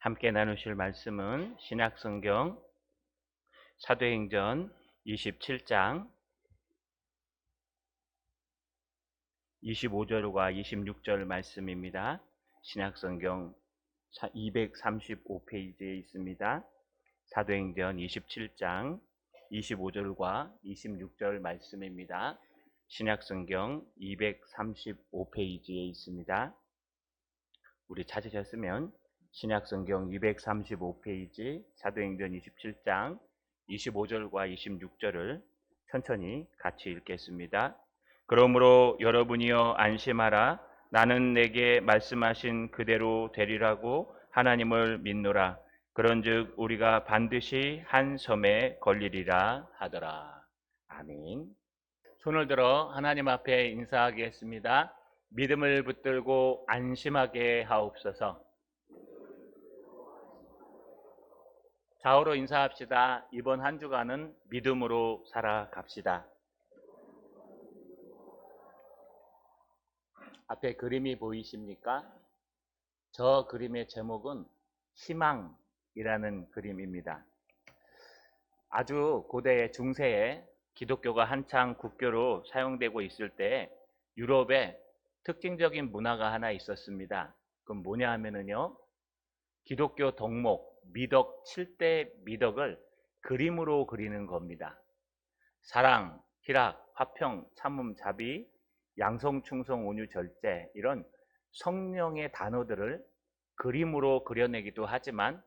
함께 나누실 말씀은 신약성경 사도행전 27장 25절과 26절 말씀입니다. 신약성경 235페이지에 있습니다. 사도행전 27장 25절과 26절 말씀입니다. 신약성경 235페이지에 있습니다. 우리 찾으셨으면 신약성경 235페이지 사도행전 27장 25절과 26절을 천천히 같이 읽겠습니다. 그러므로 여러분이여 안심하라. 나는 내게 말씀하신 그대로 되리라고 하나님을 믿노라. 그런즉 우리가 반드시 한 섬에 걸리리라 하더라. 아멘. 손을 들어 하나님 앞에 인사하겠습니다. 믿음을 붙들고 안심하게 하옵소서. 좌우로 인사합시다. 이번 한 주간은 믿음으로 살아갑시다. 앞에 그림이 보이십니까? 저 그림의 제목은 희망이라는 그림입니다. 아주 고대 중세에 기독교가 한창 국교로 사용되고 있을 때 유럽에 특징적인 문화가 하나 있었습니다. 그건 뭐냐 하면은요, 기독교 덕목 미덕 7대 미덕을 그림으로 그리는 겁니다. 사랑, 희락, 화평, 참음, 자비, 양성, 충성, 온유, 절제, 이런 성령의 단어들을 그림으로 그려내기도 하지만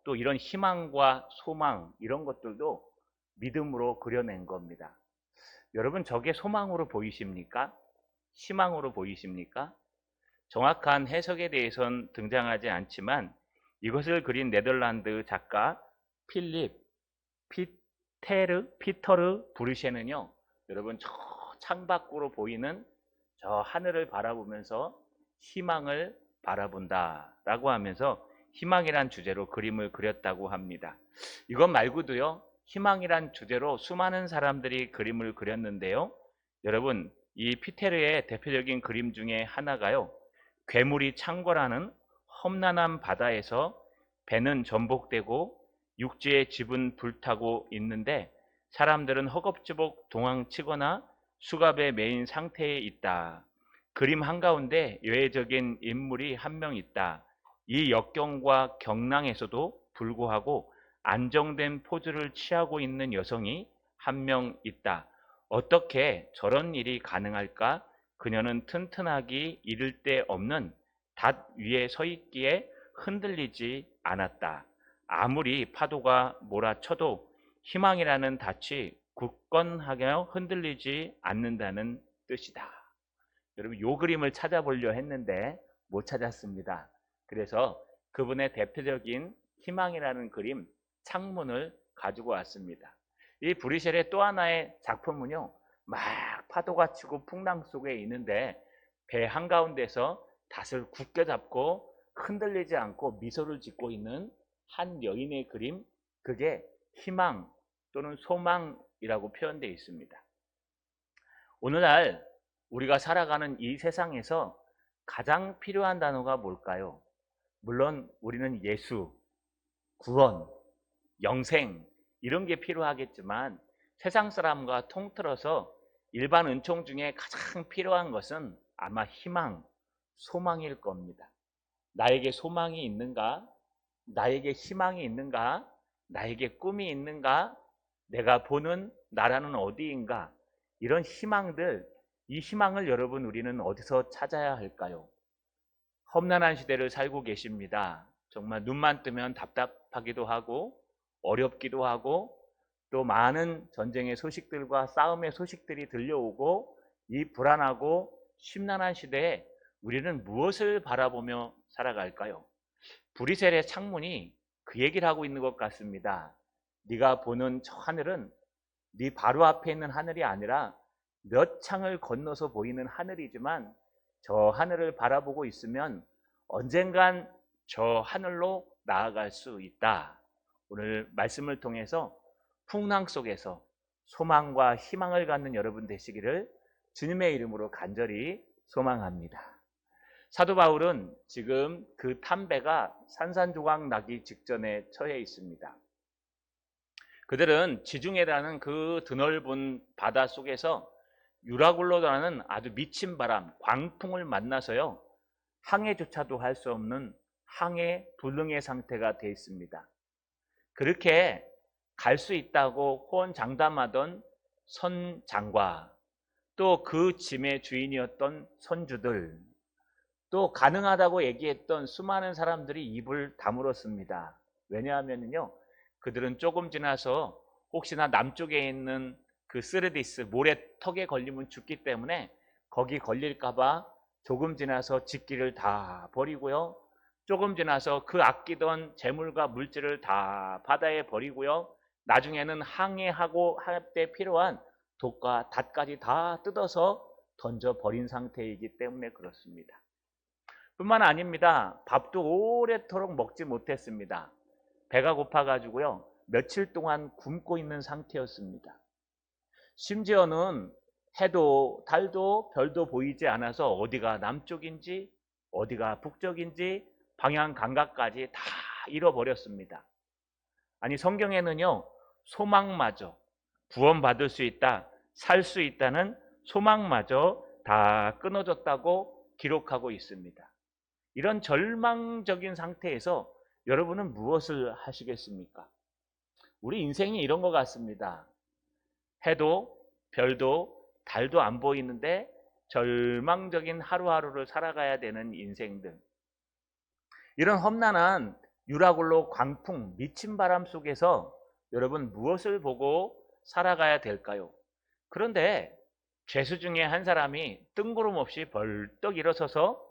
또 이런 희망과 소망 이런 것들도 믿음으로 그려낸 겁니다. 여러분, 저게 소망으로 보이십니까? 희망으로 보이십니까? 정확한 해석에 대해서는 등장하지 않지만 이것을 그린 네덜란드 작가 필립 피터르 브르셰는요, 여러분, 저 창밖으로 보이는 저 하늘을 바라보면서 희망을 바라본다 라고 하면서 희망이란 주제로 그림을 그렸다고 합니다. 이것 말고도요, 희망이란 주제로 수많은 사람들이 그림을 그렸는데요, 여러분, 이 피테르의 대표적인 그림 중에 하나가요, 괴물이 창궐하는 험난한 바다에서 배는 전복되고 육지의 집은 불타고 있는데 사람들은 허겁지겁 도망치거나 수갑에 매인 상태에 있다. 그림 한가운데 예외적인 인물이 한 명 있다. 이 역경과 경랑에서도 불구하고 안정된 포즈를 취하고 있는 여성이 한 명 있다. 어떻게 저런 일이 가능할까? 그녀는 튼튼하기 이를 데 없는 닷 위에 서 있기에 흔들리지 않았다. 아무리 파도가 몰아쳐도 희망이라는 닻이 굳건하게 흔들리지 않는다는 뜻이다. 여러분, 이 그림을 찾아보려 했는데 못 찾았습니다. 그래서 그분의 대표적인 희망이라는 그림 창문을 가지고 왔습니다. 이 브리셀의 또 하나의 작품은요, 막 파도가 치고 풍랑 속에 있는데 배 한가운데서 닷을 굳게 잡고 흔들리지 않고 미소를 짓고 있는 한 여인의 그림, 그게 희망 또는 소망이라고 표현되어 있습니다. 오늘날 우리가 살아가는 이 세상에서 가장 필요한 단어가 뭘까요? 물론 우리는 예수, 구원, 영생 이런 게 필요하겠지만 세상 사람과 통틀어서 일반 은총 중에 가장 필요한 것은 아마 희망, 소망일 겁니다. 나에게 소망이 있는가? 나에게 희망이 있는가? 나에게 꿈이 있는가? 내가 보는 나라는 어디인가? 이런 희망들, 이 희망을 여러분 우리는 어디서 찾아야 할까요? 험난한 시대를 살고 계십니다. 정말 눈만 뜨면 답답하기도 하고 어렵기도 하고 또 많은 전쟁의 소식들과 싸움의 소식들이 들려오고 이 불안하고 심란한 시대에 우리는 무엇을 바라보며 살아갈까요? 브리셀의 창문이 그 얘기를 하고 있는 것 같습니다. 네가 보는 저 하늘은 네 바로 앞에 있는 하늘이 아니라 몇 창을 건너서 보이는 하늘이지만 저 하늘을 바라보고 있으면 언젠간 저 하늘로 나아갈 수 있다. 오늘 말씀을 통해서 풍랑 속에서 소망과 희망을 갖는 여러분 되시기를 주님의 이름으로 간절히 소망합니다. 사도 바울은 지금 그 담배가 산산조각 나기 직전에 처해 있습니다. 그들은 지중해라는 그 드넓은 바다 속에서 유라굴로라는 아주 미친 바람, 광풍을 만나서요, 항해조차도 할 수 없는 항해 불능의 상태가 되어 있습니다. 그렇게 갈 수 있다고 호언장담하던 선장과 또 그 짐의 주인이었던 선주들, 또 가능하다고 얘기했던 수많은 사람들이 입을 다물었습니다. 왜냐하면요, 그들은 조금 지나서 혹시나 남쪽에 있는 그 스르디스 모래턱에 걸리면 죽기 때문에 거기 걸릴까봐 조금 지나서 직기를 다 버리고요, 조금 지나서 그 아끼던 재물과 물질을 다 바다에 버리고요, 나중에는 항해하고 할 때 필요한 독과 닷까지 다 뜯어서 던져 버린 상태이기 때문에 그렇습니다. 뿐만 아닙니다. 밥도 오래도록 먹지 못했습니다. 배가 고파가지고요, 며칠 동안 굶고 있는 상태였습니다. 심지어는 해도 달도 별도 보이지 않아서 어디가 남쪽인지 어디가 북쪽인지 방향 감각까지 다 잃어버렸습니다. 아니, 성경에는요, 소망마저, 구원받을 수 있다, 살 수 있다는 소망마저 다 끊어졌다고 기록하고 있습니다. 이런 절망적인 상태에서 여러분은 무엇을 하시겠습니까? 우리 인생이 이런 것 같습니다. 해도 별도 달도 안 보이는데 절망적인 하루하루를 살아가야 되는 인생들. 이런 험난한 유라굴로 광풍, 미친 바람 속에서 여러분 무엇을 보고 살아가야 될까요? 그런데 죄수 중에 한 사람이 뜬구름 없이 벌떡 일어서서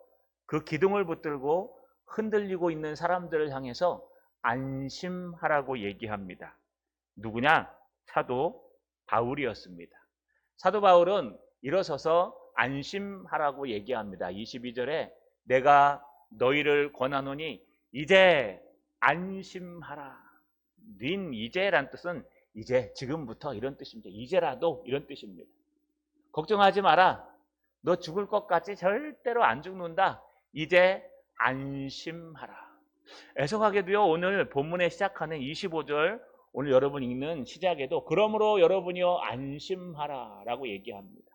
그 기둥을 붙들고 흔들리고 있는 사람들을 향해서 안심하라고 얘기합니다. 누구냐? 사도 바울이었습니다. 사도 바울은 일어서서 안심하라고 얘기합니다. 22절에 내가 너희를 권하노니 이제 안심하라. 닌 이제란 뜻은 이제, 지금부터 이런 뜻입니다. 이제라도 이런 뜻입니다. 걱정하지 마라. 너 죽을 것 같지? 절대로 안 죽는다. 이제 안심하라. 애석하게도요, 오늘 본문에 시작하는 25절, 오늘 여러분 읽는 시작에도 그러므로 여러분이여 안심하라 라고 얘기합니다.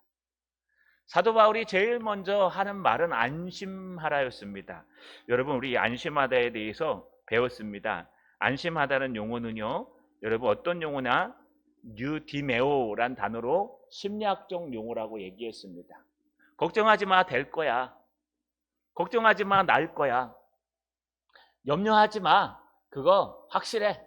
사도 바울이 제일 먼저 하는 말은 안심하라였습니다. 여러분, 우리 안심하다에 대해서 배웠습니다. 안심하다는 용어는요, 여러분 어떤 용어나 뉴디메오란 단어로 심리학적 용어라고 얘기했습니다. 걱정하지 마, 될 거야. 걱정하지 마, 날 거야. 염려하지 마, 그거 확실해.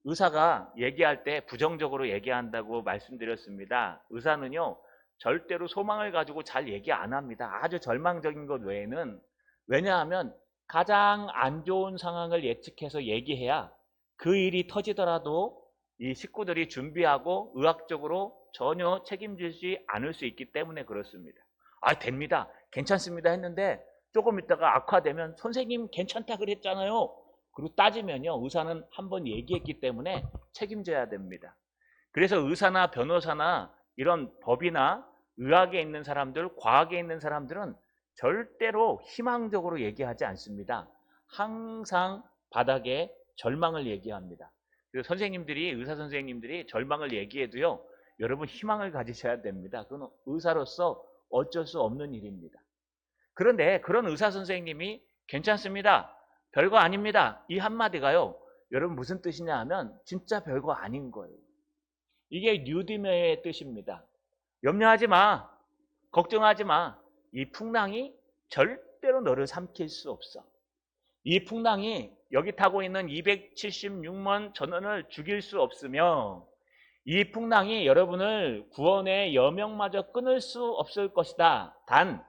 의사가 얘기할 때 부정적으로 얘기한다고 말씀드렸습니다. 의사는요, 절대로 소망을 가지고 잘 얘기 안 합니다. 아주 절망적인 것 외에는. 왜냐하면 가장 안 좋은 상황을 예측해서 얘기해야 그 일이 터지더라도 이 식구들이 준비하고 의학적으로 전혀 책임지지 않을 수 있기 때문에 그렇습니다. 아, 됩니다, 괜찮습니다 했는데 조금 있다가 악화되면 선생님 괜찮다 그랬잖아요. 그리고 따지면요, 의사는 한번 얘기했기 때문에 책임져야 됩니다. 그래서 의사나 변호사나 이런 법이나 의학에 있는 사람들, 과학에 있는 사람들은 절대로 희망적으로 얘기하지 않습니다. 항상 바닥에 절망을 얘기합니다. 그리고 선생님들이, 의사 선생님들이 절망을 얘기해도요, 여러분 희망을 가지셔야 됩니다. 그건 의사로서 어쩔 수 없는 일입니다. 그런데 그런 의사 선생님이 괜찮습니다, 별거 아닙니다, 이 한마디가요, 여러분 무슨 뜻이냐 하면 진짜 별거 아닌 거예요. 이게 뉴디메의 뜻입니다. 염려하지 마, 걱정하지 마. 이 풍랑이 절대로 너를 삼킬 수 없어. 이 풍랑이 여기 타고 있는 276만 전원을 죽일 수 없으며, 이 풍랑이 여러분을 구원의 여명마저 끊을 수 없을 것이다. 단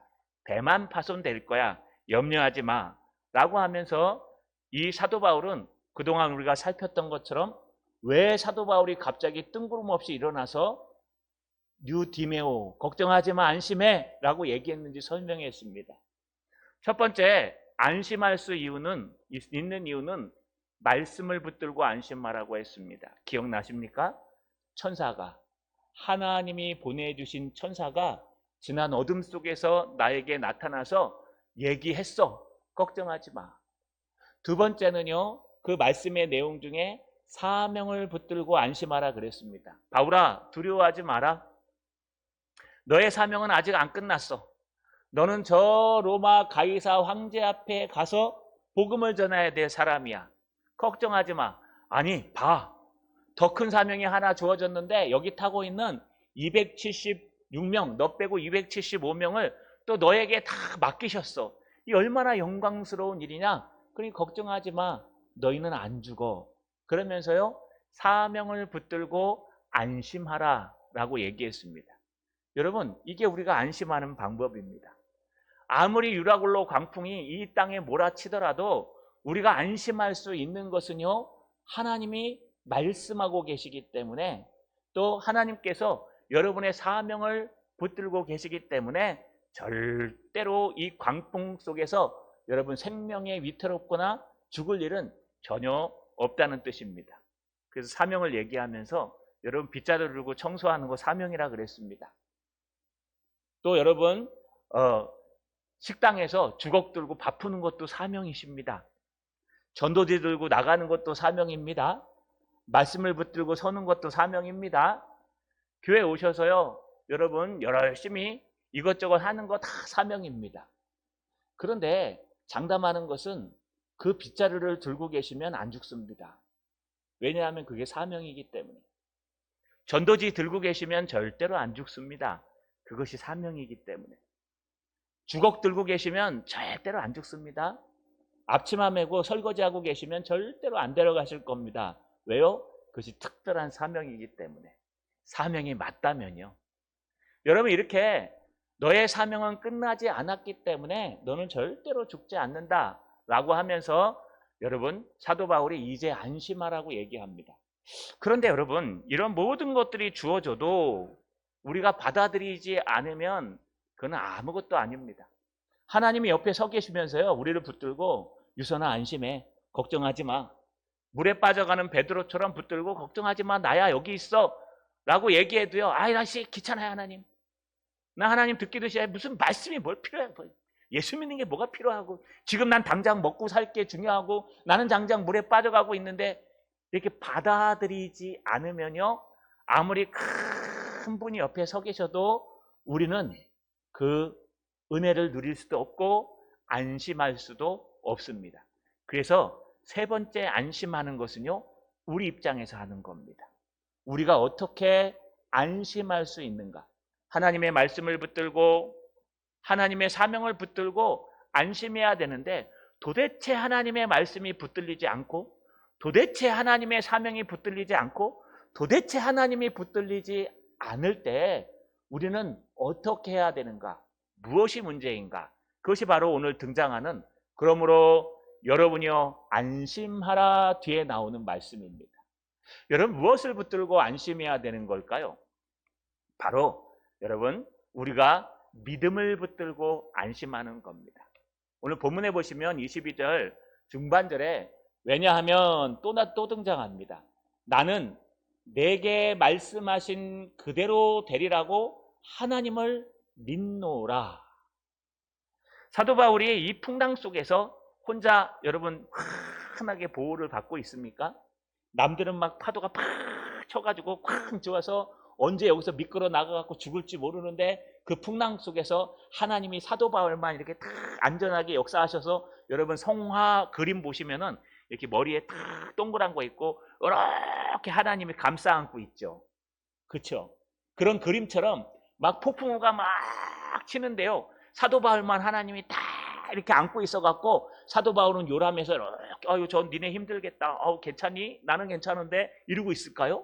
배만 파손될 거야, 염려하지 마 라고 하면서, 이 사도 바울은 그동안 우리가 살폈던 것처럼 왜 사도 바울이 갑자기 뜬구름없이 일어나서 뉴디메오, 걱정하지 마, 안심해 라고 얘기했는지 설명했습니다. 첫 번째, 안심할 수 있는 이유는 말씀을 붙들고 안심하라고 했습니다. 기억나십니까? 천사가, 하나님이 보내주신 천사가 지난 어둠 속에서 나에게 나타나서 얘기했어. 걱정하지 마. 두 번째는요, 그 말씀의 내용 중에 사명을 붙들고 안심하라 그랬습니다. 바울아, 두려워하지 마라. 너의 사명은 아직 안 끝났어. 너는 저 로마 가이사 황제 앞에 가서 복음을 전해야 될 사람이야. 걱정하지 마. 아니, 봐. 더 큰 사명이 하나 주어졌는데 여기 타고 있는 276명, 너 빼고 275명을 또 너에게 다 맡기셨어. 이 얼마나 영광스러운 일이냐? 그러니 걱정하지 마. 너희는 안 죽어. 그러면서요, 사명을 붙들고 안심하라 라고 얘기했습니다. 여러분, 이게 우리가 안심하는 방법입니다. 아무리 유라굴로 광풍이 이 땅에 몰아치더라도 우리가 안심할 수 있는 것은요, 하나님이 말씀하고 계시기 때문에, 또 하나님께서 여러분의 사명을 붙들고 계시기 때문에 절대로 이 광풍 속에서 여러분 생명에 위태롭거나 죽을 일은 전혀 없다는 뜻입니다. 그래서 사명을 얘기하면서 여러분 빗자루 들고 청소하는 거 사명이라 그랬습니다. 또 여러분 식당에서 주걱 들고 밥 푸는 것도 사명이십니다. 전도지 들고 나가는 것도 사명입니다. 말씀을 붙들고 서는 것도 사명입니다. 교회 오셔서요, 여러분 열심히 이것저것 하는 거 다 사명입니다. 그런데 장담하는 것은 그 빗자루를 들고 계시면 안 죽습니다. 왜냐하면 그게 사명이기 때문에. 전도지 들고 계시면 절대로 안 죽습니다. 그것이 사명이기 때문에. 주걱 들고 계시면 절대로 안 죽습니다. 앞치마 메고 설거지하고 계시면 절대로 안 데려가실 겁니다. 왜요? 그것이 특별한 사명이기 때문에. 사명이 맞다면요. 여러분, 이렇게 너의 사명은 끝나지 않았기 때문에 너는 절대로 죽지 않는다 라고 하면서 여러분 사도 바울이 이제 안심하라고 얘기합니다. 그런데 여러분, 이런 모든 것들이 주어져도 우리가 받아들이지 않으면 그건 아무것도 아닙니다. 하나님이 옆에 서 계시면서요, 우리를 붙들고 유선아 안심해, 걱정하지 마. 물에 빠져가는 베드로처럼 붙들고 걱정하지 마, 나야 여기 있어 라고 얘기해도요, 아이 나 귀찮아요 하나님. 나 하나님 듣기도 싫어요. 무슨 말씀이 뭘 필요해. 예수 믿는 게 뭐가 필요하고, 지금 난 당장 먹고 살 게 중요하고, 나는 당장 물에 빠져가고 있는데, 이렇게 받아들이지 않으면요, 아무리 큰 분이 옆에 서 계셔도 우리는 그 은혜를 누릴 수도 없고 안심할 수도 없습니다. 그래서 세 번째 안심하는 것은요, 우리 입장에서 하는 겁니다. 우리가 어떻게 안심할 수 있는가? 하나님의 말씀을 붙들고 하나님의 사명을 붙들고 안심해야 되는데, 도대체 하나님의 말씀이 붙들리지 않고, 도대체 하나님의 사명이 붙들리지 않고, 도대체 하나님이 붙들리지 않을 때 우리는 어떻게 해야 되는가? 무엇이 문제인가? 그것이 바로 오늘 등장하는 그러므로 여러분이여 안심하라 뒤에 나오는 말씀입니다. 여러분, 무엇을 붙들고 안심해야 되는 걸까요? 바로 여러분, 우리가 믿음을 붙들고 안심하는 겁니다. 오늘 본문에 보시면 22절 중반절에 왜냐하면 또 등장합니다. 나는 내게 말씀하신 그대로 되리라고 하나님을 믿노라. 사도 바울이 이 풍랑 속에서 혼자 여러분 환하게 보호를 받고 있습니까? 남들은 막 파도가 팍 쳐가지고 콱 좋아서 언제 여기서 미끄러 나가갖고 죽을지 모르는데, 그 풍랑 속에서 하나님이 사도 바울만 이렇게 딱 안전하게 역사하셔서, 여러분 성화 그림 보시면은 이렇게 머리에 딱 동그란 거 있고 이렇게 하나님이 감싸 안고 있죠. 그렇죠? 그런 그림처럼 막 폭풍우가 막 치는데요, 사도 바울만 하나님이 딱 이렇게 안고 있어갖고, 사도 바울은 요람해서 이렇게 아유 저 니네 힘들겠다, 괜찮니? 나는 괜찮은데 이러고 있을까요?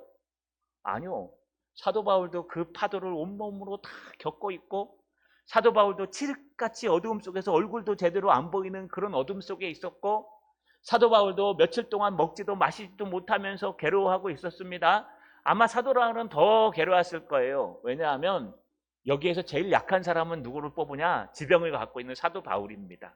아니요. 사도 바울도 그 파도를 온몸으로 다 겪고 있고, 사도 바울도 칠흑같이 어두움 속에서 얼굴도 제대로 안 보이는 그런 어둠 속에 있었고, 사도 바울도 며칠 동안 먹지도 마시지도 못하면서 괴로워하고 있었습니다. 아마 사도 바울은 더 괴로웠을 거예요. 왜냐하면 여기에서 제일 약한 사람은 누구를 뽑으냐? 지병을 갖고 있는 사도 바울입니다.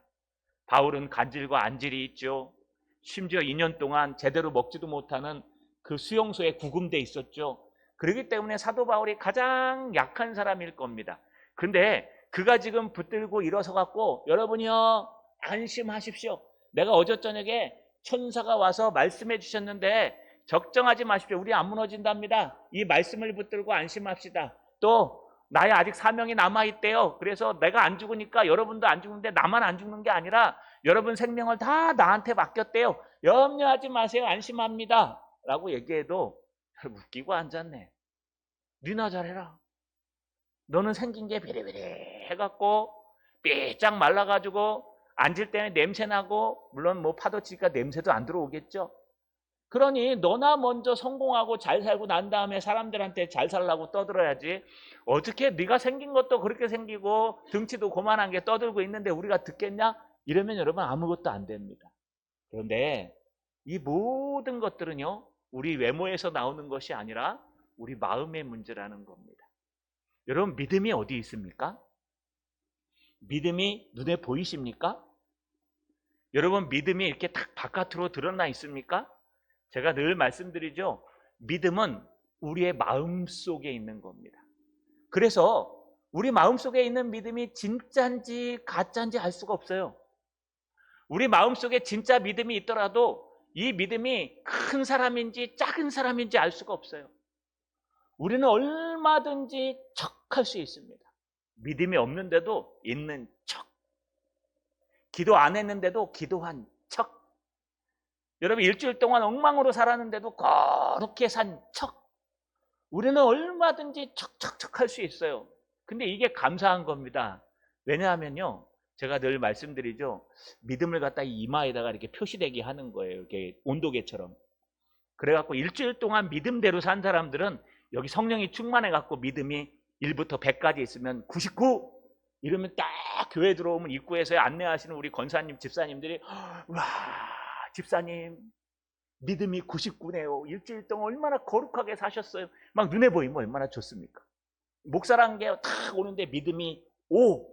바울은 간질과 안질이 있죠. 심지어 2년 동안 제대로 먹지도 못하는 그 수용소에 구금돼 있었죠. 그렇기 때문에 사도 바울이 가장 약한 사람일 겁니다. 근데 그가 지금 붙들고 일어서 갖고 여러분이요 안심하십시오. 내가 어제 저녁에 천사가 와서 말씀해 주셨는데 걱정하지 마십시오. 우리 안 무너진답니다. 이 말씀을 붙들고 안심합시다. 또 나의 아직 사명이 남아있대요. 그래서 내가 안 죽으니까 여러분도 안 죽는데 나만 안 죽는 게 아니라 여러분 생명을 다 나한테 맡겼대요. 염려하지 마세요. 안심합니다. 라고 얘기해도 웃기고 앉았네. 니나 잘해라. 너는 생긴 게 비리비리 해갖고 삐짝 말라가지고 앉을 때는 냄새나고 물론 뭐 파도 치니까 냄새도 안 들어오겠죠. 그러니 너나 먼저 성공하고 잘 살고 난 다음에 사람들한테 잘 살라고 떠들어야지. 어떻게 네가 생긴 것도 그렇게 생기고 등치도 고만한 게 떠들고 있는데 우리가 듣겠냐? 이러면 여러분 아무것도 안 됩니다. 그런데 이 모든 것들은요 우리 외모에서 나오는 것이 아니라 우리 마음의 문제라는 겁니다. 여러분 믿음이 어디 있습니까? 믿음이 눈에 보이십니까? 여러분 믿음이 이렇게 딱 바깥으로 드러나 있습니까? 제가 늘 말씀드리죠. 믿음은 우리의 마음 속에 있는 겁니다. 그래서 우리 마음 속에 있는 믿음이 진짜인지 가짜인지 알 수가 없어요. 우리 마음 속에 진짜 믿음이 있더라도 이 믿음이 큰 사람인지 작은 사람인지 알 수가 없어요. 우리는 얼마든지 척할 수 있습니다. 믿음이 없는데도 있는 척. 기도 안 했는데도 기도한 척. 여러분 일주일 동안 엉망으로 살았는데도 거룩히 산 척. 우리는 얼마든지 척척척 할 수 있어요. 근데 이게 감사한 겁니다. 왜냐하면요 제가 늘 말씀드리죠. 믿음을 갖다 이마에다가 이렇게 표시되게 하는 거예요. 이렇게 온도계처럼. 그래갖고 일주일 동안 믿음대로 산 사람들은 여기 성령이 충만해갖고 믿음이 1부터 100까지 있으면 99 이러면 딱 교회 들어오면 입구에서 안내하시는 우리 권사님 집사님들이 와 집사님 믿음이 99네요. 일주일 동안 얼마나 거룩하게 사셨어요. 막 눈에 보이면 얼마나 좋습니까? 목사란 게 탁 오는데 믿음이 5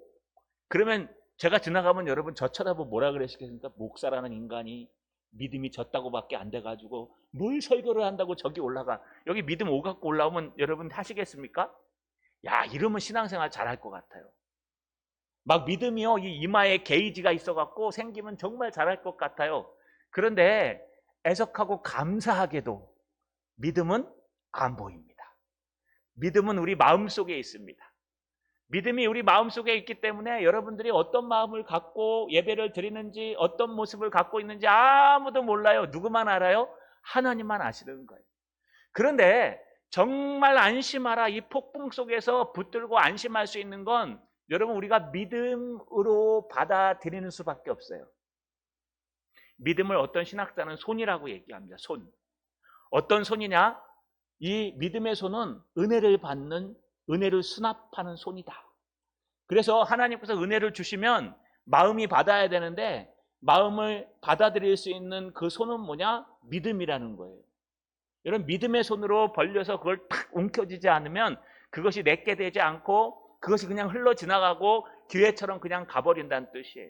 그러면 제가 지나가면 여러분 저 쳐다보고 뭐라 그러시겠습니까? 목사라는 인간이 믿음이 졌다고밖에 안 돼가지고 뭘 설교를 한다고 저기 올라가. 여기 믿음 5 갖고 올라오면 여러분 하시겠습니까? 야 이러면 신앙생활 잘할 것 같아요. 막 믿음이요 이 이마에 게이지가 있어갖고 생기면 정말 잘할 것 같아요. 그런데 애석하고 감사하게도 믿음은 안 보입니다. 믿음은 우리 마음속에 있습니다. 믿음이 우리 마음속에 있기 때문에 여러분들이 어떤 마음을 갖고 예배를 드리는지 어떤 모습을 갖고 있는지 아무도 몰라요. 누구만 알아요? 하나님만 아시는 거예요. 그런데 정말 안심하라 이 폭풍 속에서 붙들고 안심할 수 있는 건 여러분 우리가 믿음으로 받아들이는 수밖에 없어요. 믿음을 어떤 신학자는 손이라고 얘기합니다. 손. 어떤 손이냐? 이 믿음의 손은 은혜를 받는 은혜를 수납하는 손이다. 그래서 하나님께서 은혜를 주시면 마음이 받아야 되는데 마음을 받아들일 수 있는 그 손은 뭐냐? 믿음이라는 거예요. 여러분 믿음의 손으로 벌려서 그걸 탁 움켜쥐지 않으면 그것이 내게 되지 않고 그것이 그냥 흘러 지나가고 기회처럼 그냥 가버린다는 뜻이에요.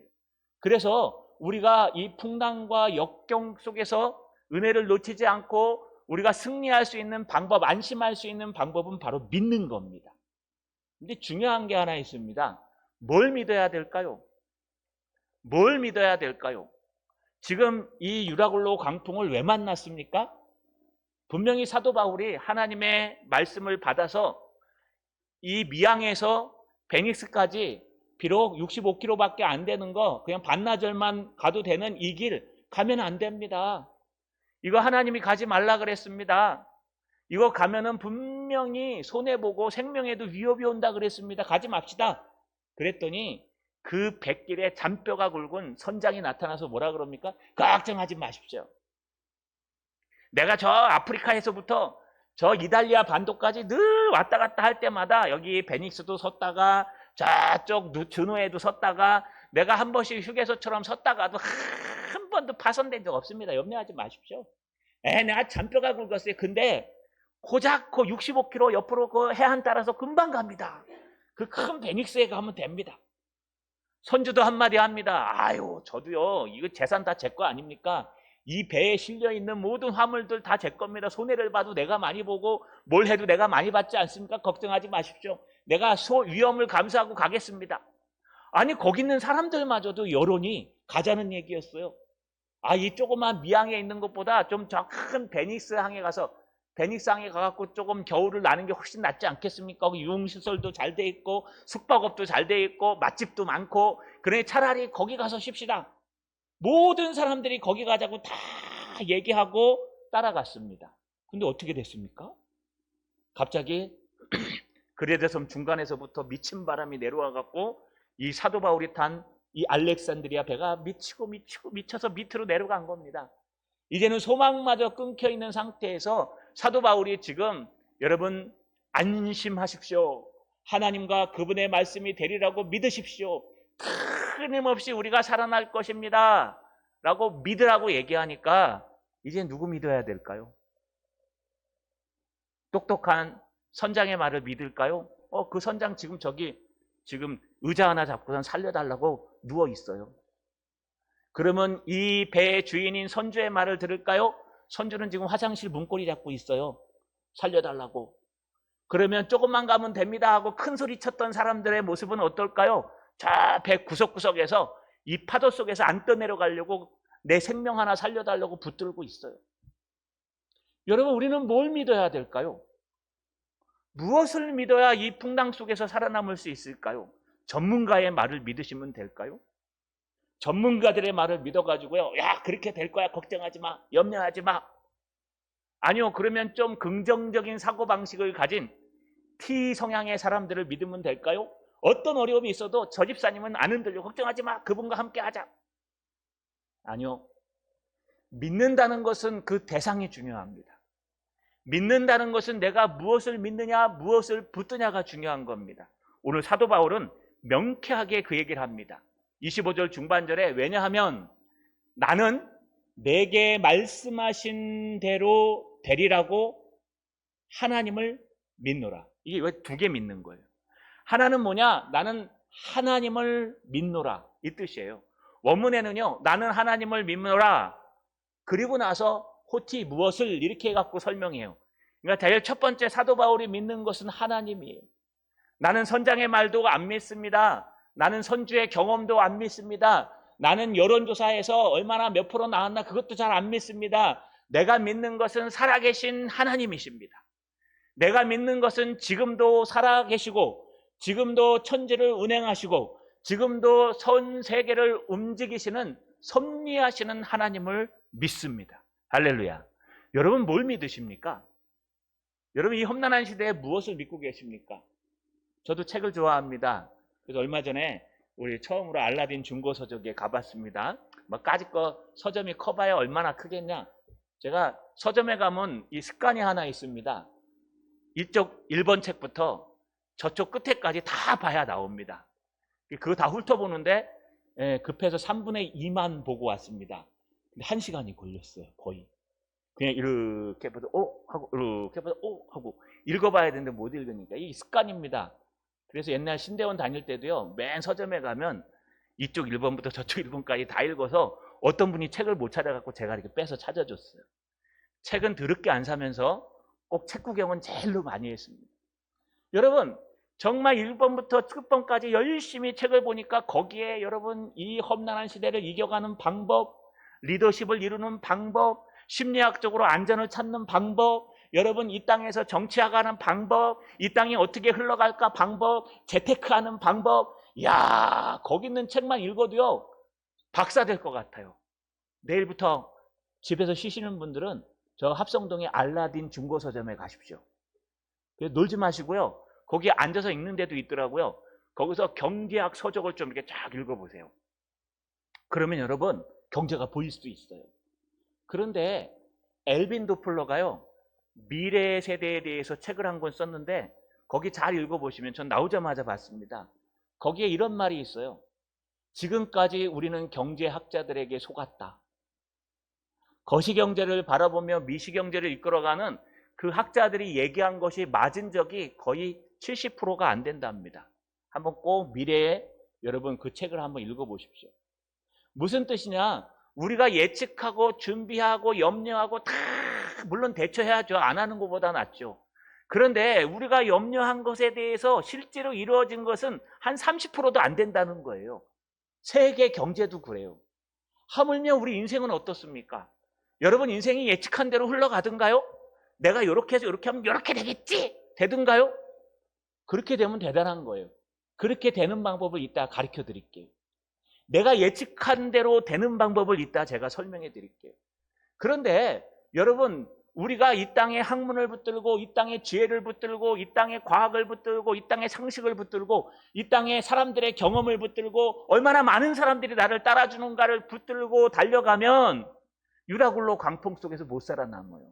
그래서 우리가 이 풍랑과 역경 속에서 은혜를 놓치지 않고 우리가 승리할 수 있는 방법, 안심할 수 있는 방법은 바로 믿는 겁니다. 근데 중요한 게 하나 있습니다. 뭘 믿어야 될까요? 뭘 믿어야 될까요? 지금 이 유라굴로 광풍을 왜 만났습니까? 분명히 사도 바울이 하나님의 말씀을 받아서 이 미양에서 베닉스까지 비록 65km밖에 안 되는 거 그냥 반나절만 가도 되는 이 길 가면 안 됩니다. 이거 하나님이 가지 말라 그랬습니다. 이거 가면은 분명히 손해보고 생명에도 위협이 온다 그랬습니다. 가지 맙시다. 그랬더니 그 백길에 잔뼈가 굵은 선장이 나타나서 뭐라 그럽니까? 걱정하지 마십시오. 내가 저 아프리카에서부터 저 이탈리아 반도까지 늘 왔다 갔다 할 때마다 여기 베닉스도 섰다가 저쪽 주노에도 섰다가 내가 한 번씩 휴게소처럼 섰다가도 한 번도 파손된 적 없습니다. 염려하지 마십시오. 내가 잔뼈가 굵었어요. 근데 고작 그 65km 옆으로 그 해안 따라서 금방 갑니다. 그 큰 베닉스에 가면 됩니다. 선주도 한마디 합니다. 아유 저도요 이거 재산 다 제 거 아닙니까? 이 배에 실려있는 모든 화물들 다 제 겁니다. 손해를 봐도 내가 많이 보고 뭘 해도 내가 많이 받지 않습니까? 걱정하지 마십시오. 내가 위험을 감수하고 가겠습니다. 아니 거기 있는 사람들마저도 여론이 가자는 얘기였어요. 아, 이 조그만 미항에 있는 것보다 좀 저 큰 베니스항에 가갖고 조금 겨울을 나는 게 훨씬 낫지 않겠습니까? 거기 유흥시설도 잘 돼 있고 숙박업도 잘 돼 있고 맛집도 많고, 그러니 차라리 거기 가서 쉽시다. 모든 사람들이 거기 가자고 다 얘기하고 따라갔습니다. 근데 어떻게 됐습니까? 갑자기 그레데섬 중간에서부터 미친 바람이 내려와갖고 이 사도 바울이 탄 이 알렉산드리아 배가 미쳐서 밑으로 내려간 겁니다. 이제는 소망마저 끊겨 있는 상태에서 사도 바울이 지금, 여러분 안심하십시오. 하나님과 그분의 말씀이 되리라고 믿으십시오. 끊임없이 우리가 살아날 것입니다. 라고 믿으라고 얘기하니까 이제 누구 믿어야 될까요? 똑똑한 선장의 말을 믿을까요? 그 선장 지금 의자 하나 잡고선 살려달라고 누워 있어요. 그러면 이 배의 주인인 선주의 말을 들을까요? 선주는 지금 화장실 문고리 잡고 있어요. 살려달라고. 그러면 조금만 가면 됩니다 하고 큰 소리 쳤던 사람들의 모습은 어떨까요? 저 배 구석구석에서 이 파도 속에서 안 떠내려가려고 내 생명 하나 살려달라고 붙들고 있어요. 여러분, 우리는 뭘 믿어야 될까요? 무엇을 믿어야 이 풍랑 속에서 살아남을 수 있을까요? 전문가의 말을 믿으시면 될까요? 전문가들의 말을 믿어가지고요, 야 그렇게 될 거야, 걱정하지 마, 염려하지 마. 아니요, 그러면 좀 긍정적인 사고방식을 가진 T 성향의 사람들을 믿으면 될까요? 어떤 어려움이 있어도 저 집사님은 안 흔들려, 걱정하지 마, 그분과 함께 하자. 아니요, 믿는다는 것은 그 대상이 중요합니다. 믿는다는 것은 내가 무엇을 믿느냐, 무엇을 붙드냐가 중요한 겁니다. 오늘 사도 바울은 명쾌하게 그 얘기를 합니다. 25절 중반절에, 왜냐하면 나는 내게 말씀하신 대로 되리라고 하나님을 믿노라. 이게 왜 두 개 믿는 거예요? 하나는 뭐냐? 나는 하나님을 믿노라, 이 뜻이에요. 원문에는요, 나는 하나님을 믿노라, 그리고 나서 호티 무엇을 이렇게 해갖고 설명해요. 그러니까 제일 첫 번째 사도 바울이 믿는 것은 하나님이에요. 나는 선장의 말도 안 믿습니다. 나는 선주의 경험도 안 믿습니다. 나는 여론조사에서 얼마나 몇 프로 나왔나 그것도 잘 안 믿습니다. 내가 믿는 것은 살아계신 하나님이십니다. 내가 믿는 것은 지금도 살아계시고 지금도 천지를 운행하시고 지금도 전 세계를 움직이시는 섭리하시는 하나님을 믿습니다. 할렐루야. 여러분 뭘 믿으십니까? 여러분 이 험난한 시대에 무엇을 믿고 계십니까? 저도 책을 좋아합니다. 그래서 얼마 전에 우리 처음으로 알라딘 중고서적에 가봤습니다. 뭐 까짓 거 서점이 커봐야 얼마나 크겠냐. 제가 서점에 가면 이 습관이 하나 있습니다. 이쪽 1번 책부터 저쪽 끝에까지 다 봐야 나옵니다. 그거 다 훑어보는데 급해서 3분의 2만 보고 왔습니다. 근데 1시간이 걸렸어요. 거의. 그냥 이렇게 봐도 하고 이렇게 봐도 하고 읽어봐야 되는데 못 읽으니까. 이 습관입니다. 그래서 옛날 신대원 다닐 때도요, 맨 서점에 가면 이쪽 1번부터 저쪽 1번까지 다 읽어서 어떤 분이 책을 못 찾아갖고 제가 이렇게 빼서 찾아줬어요. 책은 더럽게 안 사면서 꼭 책 구경은 제일로 많이 했습니다. 여러분 정말 1번부터 끝번까지 열심히 책을 보니까 거기에 여러분 이 험난한 시대를 이겨가는 방법, 리더십을 이루는 방법, 심리학적으로 안전을 찾는 방법, 여러분 이 땅에서 정치화가는 방법, 이 땅이 어떻게 흘러갈까 방법, 재테크하는 방법, 이야 거기 있는 책만 읽어도요 박사 될 것 같아요. 내일부터 집에서 쉬시는 분들은 저 합성동의 알라딘 중고서점에 가십시오. 놀지 마시고요, 거기에 앉아서 읽는 데도 있더라고요. 거기서 경제학 서적을 좀 이렇게 쫙 읽어보세요. 그러면 여러분 경제가 보일 수도 있어요. 그런데 엘빈 도플러가요 미래 세대에 대해서 책을 한 권 썼는데 거기 잘 읽어보시면, 전 나오자마자 봤습니다. 거기에 이런 말이 있어요. 지금까지 우리는 경제학자들에게 속았다. 거시경제를 바라보며 미시경제를 이끌어가는 그 학자들이 얘기한 것이 맞은 적이 거의 70%가 안 된답니다. 한번 꼭 미래에 여러분 그 책을 한번 읽어보십시오. 무슨 뜻이냐? 우리가 예측하고 준비하고 염려하고 다 물론 대처해야죠. 안 하는 것보다 낫죠. 그런데 우리가 염려한 것에 대해서 실제로 이루어진 것은 한 30%도 안 된다는 거예요. 세계 경제도 그래요. 하물며 우리 인생은 어떻습니까? 여러분 인생이 예측한 대로 흘러가든가요? 내가 이렇게 해서 이렇게 하면 이렇게 되겠지? 되든가요? 그렇게 되면 대단한 거예요. 그렇게 되는 방법을 이따 가르쳐 드릴게요. 내가 예측한 대로 되는 방법을 이따 제가 설명해 드릴게요. 그런데 여러분 우리가 이 땅에 학문을 붙들고 이 땅에 지혜를 붙들고 이 땅에 과학을 붙들고 이 땅에 상식을 붙들고 이 땅에 사람들의 경험을 붙들고 얼마나 많은 사람들이 나를 따라주는가를 붙들고 달려가면 유라굴로 광풍 속에서 못 살아남아요.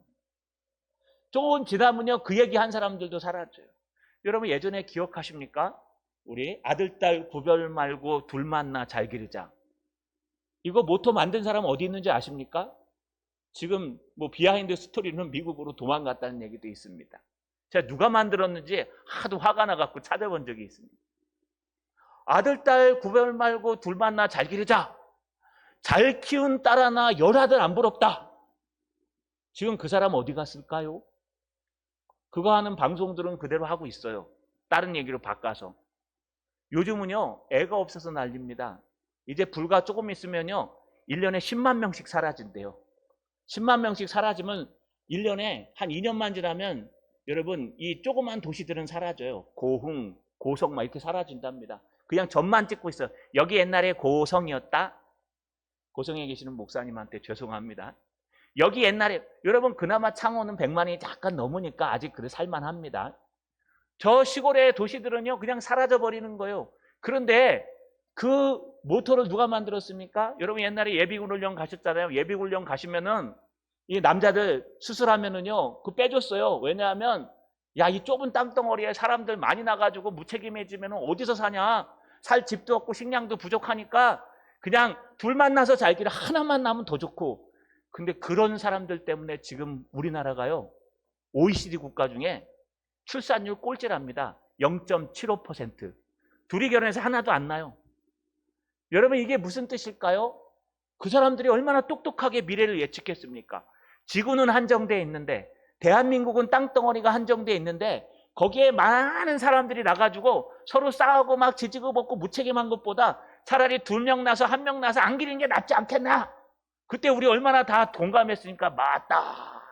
조금 지나면요 그 얘기한 사람들도 사라져요. 여러분 예전에 기억하십니까? 우리 아들 딸 구별 말고 둘 만나 잘 기르자. 이거 모토 만든 사람 어디 있는지 아십니까? 지금 뭐 비하인드 스토리는 미국으로 도망갔다는 얘기도 있습니다. 제가 누가 만들었는지 하도 화가 나갖고 찾아본 적이 있습니다. 아들 딸 구별 말고 둘 만나 잘 기르자. 잘 키운 딸 하나 열아들 안 부럽다. 지금 그 사람 어디 갔을까요? 그거 하는 방송들은 그대로 하고 있어요. 다른 얘기로 바꿔서. 요즘은요 애가 없어서 난립니다. 이제 불과 조금 있으면요 1년에 10만 명씩 사라진대요. 10만 명씩 사라지면 1년에 한 2년만 지나면 여러분 이 조그만 도시들은 사라져요. 고흥, 고성 막 이렇게 사라진답니다. 그냥 점만 찍고 있어요. 여기 옛날에 고성이었다. 고성에 계시는 목사님한테 죄송합니다. 여기 옛날에 여러분 그나마 창원은 100만이 잠깐 넘으니까 아직 그래 살만합니다. 저 시골의 도시들은요 그냥 사라져버리는 거예요. 그런데 그 모토를 누가 만들었습니까? 여러분 옛날에 예비군훈련 가셨잖아요. 예비군훈련 가시면은 이 남자들 수술하면은요 그 빼줬어요. 왜냐하면 야 이 좁은 땅덩어리에 사람들 많이 나가지고 무책임해지면은 어디서 사냐? 살 집도 없고 식량도 부족하니까 그냥 둘 만나서 살기를 하나만 나면 더 좋고. 근데 그런 사람들 때문에 지금 우리나라가요 OECD 국가 중에 출산율 꼴찌랍니다. 0.75%. 둘이 결혼해서 하나도 안 나요. 여러분 이게 무슨 뜻일까요? 그 사람들이 얼마나 똑똑하게 미래를 예측했습니까? 지구는 한정되어 있는데 대한민국은 땅덩어리가 한정되어 있는데 거기에 많은 사람들이 나가지고 서로 싸우고 막 지지고 볶고 무책임한 것보다 차라리 2명 나서 1명 나서 안 기르는 게 낫지 않겠나? 그때 우리 얼마나 다 동감했으니까 맞다.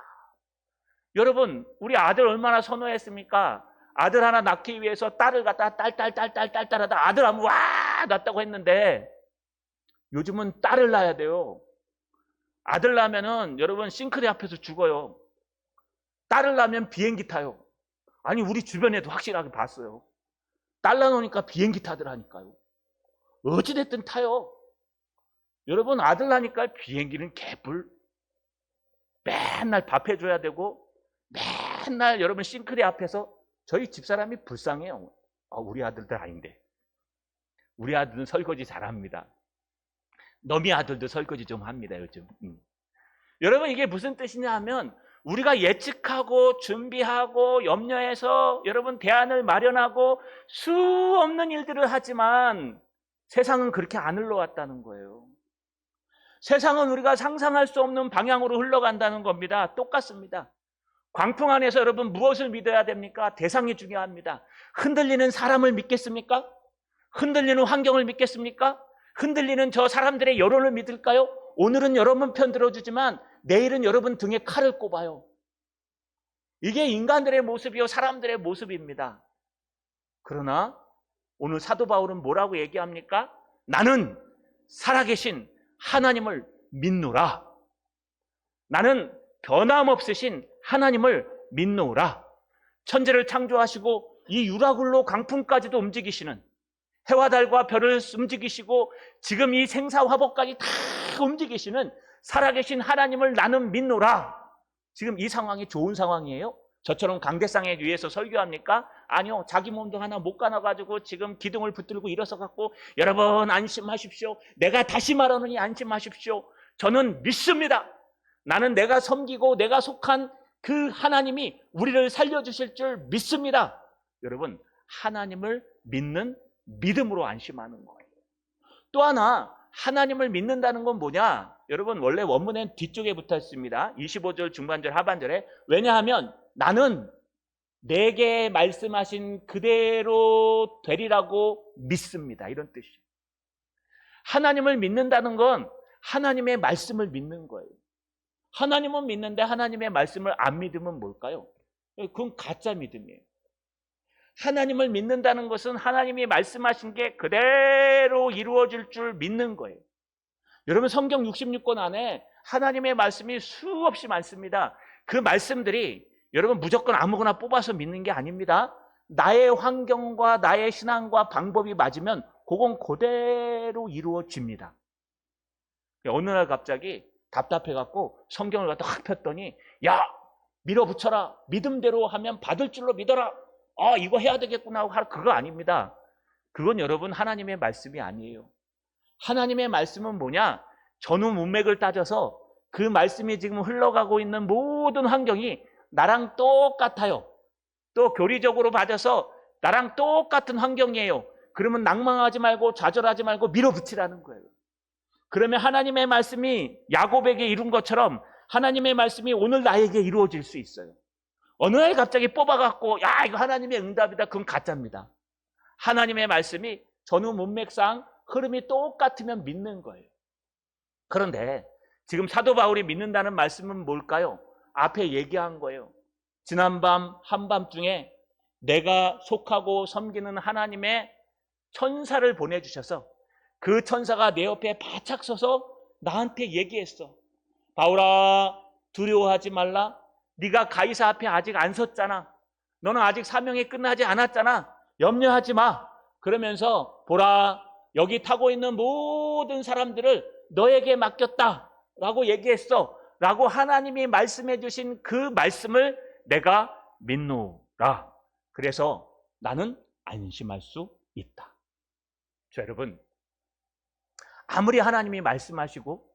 여러분 우리 아들 얼마나 선호했습니까? 아들 하나 낳기 위해서 딸을 갖다 딸 하다 아들 하면 와 낳았다고 했는데 요즘은 딸을 낳아야 돼요. 아들 낳으면은 여러분 싱크대 앞에서 죽어요. 딸을 낳으면 비행기 타요. 아니 우리 주변에도 확실하게 봤어요. 딸 낳으니까 비행기 타더라니까요. 어찌됐든 타요. 여러분 아들 낳으니까 비행기는 개뿔. 맨날 밥 해줘야 되고 맨날 여러분 싱크대 앞에서 저희 집사람이 불쌍해요. 우리 아들들 아닌데. 우리 아들은 설거지 잘합니다. 너미 아들도 설거지 좀 합니다 요즘. 여러분 이게 무슨 뜻이냐 하면 우리가 예측하고 준비하고 염려해서 여러분 대안을 마련하고 수 없는 일들을 하지만 세상은 그렇게 안 흘러왔다는 거예요. 세상은 우리가 상상할 수 없는 방향으로 흘러간다는 겁니다. 똑같습니다. 광풍 안에서 여러분 무엇을 믿어야 됩니까? 대상이 중요합니다. 흔들리는 사람을 믿겠습니까? 흔들리는 환경을 믿겠습니까? 흔들리는 저 사람들의 여론을 믿을까요? 오늘은 여러분 편 들어주지만 내일은 여러분 등에 칼을 꼽아요. 이게 인간들의 모습이요 사람들의 모습입니다. 그러나 오늘 사도 바울은 뭐라고 얘기합니까? 나는 살아계신 하나님을 믿노라. 나는 변함없으신 하나님을 믿노라. 천지를 창조하시고 이 유라굴로 강풍까지도 움직이시는 해와 달과 별을 움직이시고 지금 이 생사화복까지 다 움직이시는 살아계신 하나님을 나는 믿노라. 지금 이 상황이 좋은 상황이에요? 저처럼 강대상에 위해서 설교합니까? 아니요. 자기 몸도 하나 못 가놔가지고 지금 기둥을 붙들고 일어서갖고 여러분 안심하십시오. 내가 다시 말하노니 안심하십시오. 저는 믿습니다. 나는 내가 섬기고 내가 속한 그 하나님이 우리를 살려주실 줄 믿습니다. 여러분 하나님을 믿는 믿음으로 안심하는 거예요. 또 하나 하나님을 믿는다는 건 뭐냐? 여러분 원래 원문엔 뒤쪽에 붙어 있습니다. 25절 중반절 하반절에. 왜냐하면 나는 내게 말씀하신 그대로 되리라고 믿습니다. 이런 뜻이에요. 하나님을 믿는다는 건 하나님의 말씀을 믿는 거예요. 하나님은 믿는데 하나님의 말씀을 안 믿으면 뭘까요? 그건 가짜 믿음이에요. 하나님을 믿는다는 것은 하나님이 말씀하신 게 그대로 이루어질 줄 믿는 거예요. 여러분, 성경 66권 안에 하나님의 말씀이 수없이 많습니다. 그 말씀들이 여러분 무조건 아무거나 뽑아서 믿는 게 아닙니다. 나의 환경과 나의 신앙과 방법이 맞으면 그건 그대로 이루어집니다. 어느 날 갑자기 답답해갖고 성경을 갖다 확 폈더니, 야, 밀어붙여라. 믿음대로 하면 받을 줄로 믿어라. 아, 이거 해야 되겠구나 하고 그거 아닙니다. 그건 여러분 하나님의 말씀이 아니에요. 하나님의 말씀은 뭐냐? 전후 문맥을 따져서 그 말씀이 지금 흘러가고 있는 모든 환경이 나랑 똑같아요. 또 교리적으로 봐져서 나랑 똑같은 환경이에요. 그러면 낭망하지 말고 좌절하지 말고 밀어붙이라는 거예요. 그러면 하나님의 말씀이 야곱에게 이룬 것처럼 하나님의 말씀이 오늘 나에게 이루어질 수 있어요. 어느 날 갑자기 뽑아갖고 야, 이거 하나님의 응답이다. 그건 가짜입니다. 하나님의 말씀이 전후 문맥상 흐름이 똑같으면 믿는 거예요. 그런데 지금 사도 바울이 믿는다는 말씀은 뭘까요? 앞에 얘기한 거예요. 지난밤 한밤중에 내가 속하고 섬기는 하나님의 천사를 보내주셔서 그 천사가 내 옆에 바짝 서서 나한테 얘기했어. 바울아, 두려워하지 말라. 네가 가이사 앞에 아직 안 섰잖아. 너는 아직 사명이 끝나지 않았잖아. 염려하지 마. 그러면서 보라, 여기 타고 있는 모든 사람들을 너에게 맡겼다 라고 얘기했어. 라고 하나님이 말씀해 주신 그 말씀을 내가 믿노라. 그래서 나는 안심할 수 있다. 자, 여러분, 아무리 하나님이 말씀하시고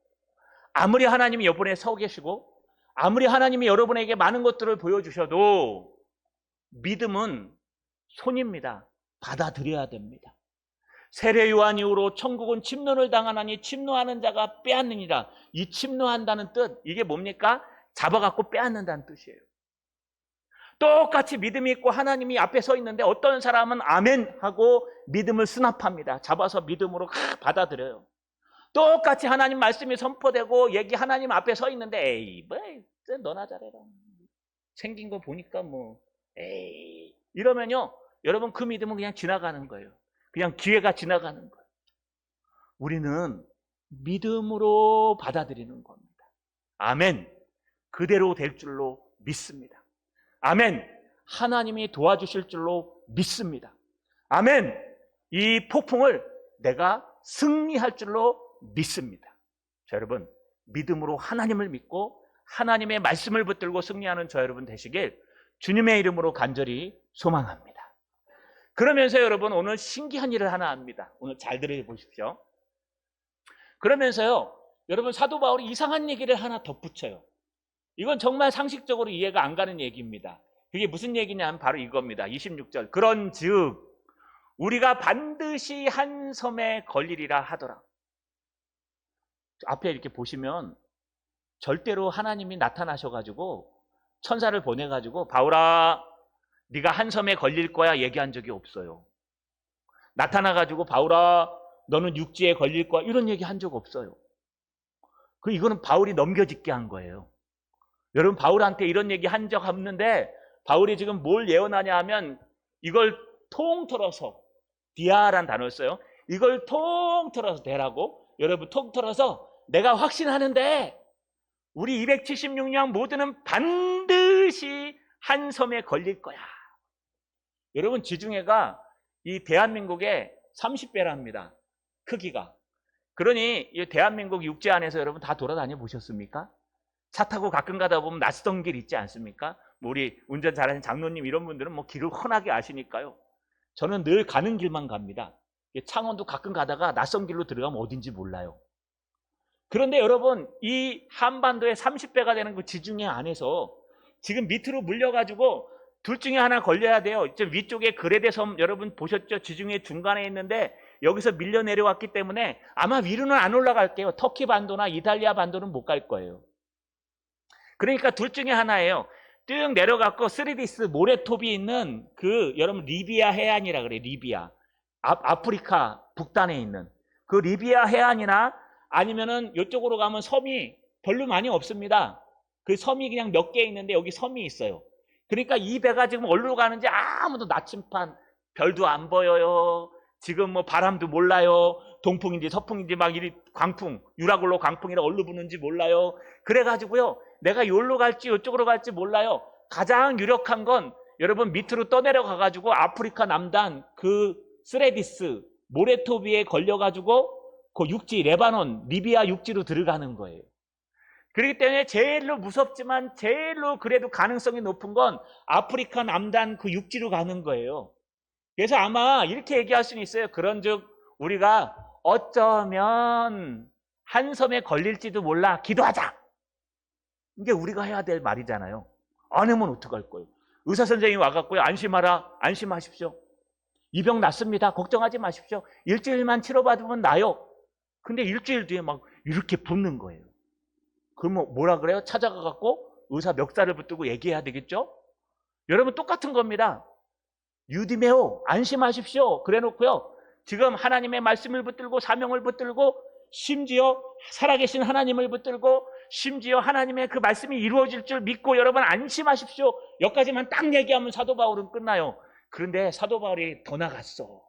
아무리 하나님이 옆에 서 계시고 아무리 하나님이 여러분에게 많은 것들을 보여주셔도 믿음은 손입니다. 받아들여야 됩니다. 세례 요한 이후로 천국은 침노를 당하나니 침노하는 자가 빼앗느니라. 이 침노한다는 뜻, 이게 뭡니까? 잡아갖고 빼앗는다는 뜻이에요. 똑같이 믿음이 있고 하나님이 앞에 서 있는데 어떤 사람은 아멘 하고 믿음을 수납합니다. 잡아서 믿음으로 받아들여요. 똑같이 하나님 말씀이 선포되고 얘기 하나님 앞에 서 있는데 에이, 뭐 너나 잘해라. 생긴 거 보니까 뭐 에이 이러면요, 여러분 그 믿음은 그냥 지나가는 거예요. 그냥 기회가 지나가는 거예요. 우리는 믿음으로 받아들이는 겁니다. 아멘. 그대로 될 줄로 믿습니다. 아멘. 하나님이 도와주실 줄로 믿습니다. 아멘. 이 폭풍을 내가 승리할 줄로 믿습니다. 자, 여러분, 믿음으로 하나님을 믿고 하나님의 말씀을 붙들고 승리하는 저 여러분 되시길 주님의 이름으로 간절히 소망합니다. 그러면서 여러분, 오늘 신기한 일을 하나 합니다. 오늘 잘 들어보십시오. 그러면서요, 여러분, 사도 바울이 이상한 얘기를 하나 덧붙여요. 이건 정말 상식적으로 이해가 안 가는 얘기입니다. 그게 무슨 얘기냐면 바로 이겁니다. 26절. 그런즉 우리가 반드시 한 섬에 걸리리라 하더라. 앞에 이렇게 보시면 절대로 하나님이 나타나셔가지고 천사를 보내가지고 바울아, 네가 한 섬에 걸릴 거야 얘기한 적이 없어요. 나타나가지고 바울아, 너는 육지에 걸릴 거야 이런 얘기 한 적 없어요. 이거는 바울이 넘겨짓게 한 거예요. 여러분, 바울한테 이런 얘기 한 적 없는데 바울이 지금 뭘 예언하냐 하면 이걸 통틀어서, 디아라는 단어를 써요. 이걸 통틀어서 대라고. 여러분, 통틀어서 내가 확신하는데 우리 276명 모두는 반드시 한 섬에 걸릴 거야. 여러분, 지중해가 이 대한민국의 30배랍니다. 크기가. 그러니 이 대한민국 육지 안에서 여러분 다 돌아다녀 보셨습니까? 차 타고 가끔 가다 보면 낯선 길 있지 않습니까? 우리 운전 잘하는 장로님 이런 분들은 뭐 길을 훤하게 아시니까요. 저는 늘 가는 길만 갑니다. 창원도 가끔 가다가 낯선 길로 들어가면 어딘지 몰라요. 그런데 여러분, 이 한반도의 30배가 되는 그 지중해 안에서 지금 밑으로 물려가지고 둘 중에 하나 걸려야 돼요. 위쪽에 그레데 섬 여러분 보셨죠? 지중해 중간에 있는데 여기서 밀려 내려왔기 때문에 아마 위로는 안 올라갈게요. 터키 반도나 이탈리아 반도는 못 갈 거예요. 그러니까 둘 중에 하나예요. 쭉 내려갔고 스리디스 모래톱이 있는 그 여러분 리비아 해안이라 그래요. 리비아. 아프리카 북단에 있는 그 리비아 해안이나 아니면은 이쪽으로 가면 섬이 별로 많이 없습니다. 그 섬이 그냥 몇 개 있는데 여기 섬이 있어요. 그러니까 이 배가 지금 어디로 가는지 아무도 나침판 별도 안 보여요. 지금 뭐 바람도 몰라요. 동풍인지 서풍인지 막 이리 광풍, 유라굴로 광풍이라 어디로 부는지 몰라요. 그래가지고요. 내가 여기로 갈지 이쪽으로 갈지 몰라요. 가장 유력한 건 여러분 밑으로 떠내려가가지고 아프리카 남단 그 스레디스 모래톱 위에 걸려가지고 그 육지 레바논 리비아 육지로 들어가는 거예요. 그렇기 때문에 제일로 무섭지만 제일로 그래도 가능성이 높은 건 아프리카 남단 그 육지로 가는 거예요. 그래서 아마 이렇게 얘기할 수는 있어요. 그런즉 우리가 어쩌면 한 섬에 걸릴지도 몰라 기도하자. 이게 우리가 해야 될 말이잖아요. 안 하면 어떡할 거예요? 의사 선생님이 와갖고요. 안심하라. 안심하십시오. 이 병 낫습니다. 걱정하지 마십시오. 일주일만 치료받으면 나요. 근데 일주일 뒤에 막 이렇게 붓는 거예요. 그러면 뭐라 그래요? 찾아가갖고 의사 멱살을 붙들고 얘기해야 되겠죠? 여러분 똑같은 겁니다. 유디메오 안심하십시오. 그래 놓고요. 지금 하나님의 말씀을 붙들고 사명을 붙들고 심지어 살아계신 하나님을 붙들고 심지어 하나님의 그 말씀이 이루어질 줄 믿고 여러분 안심하십시오. 여기까지만 딱 얘기하면 사도 바울은 끝나요. 그런데 사도 바울이 더 나갔어.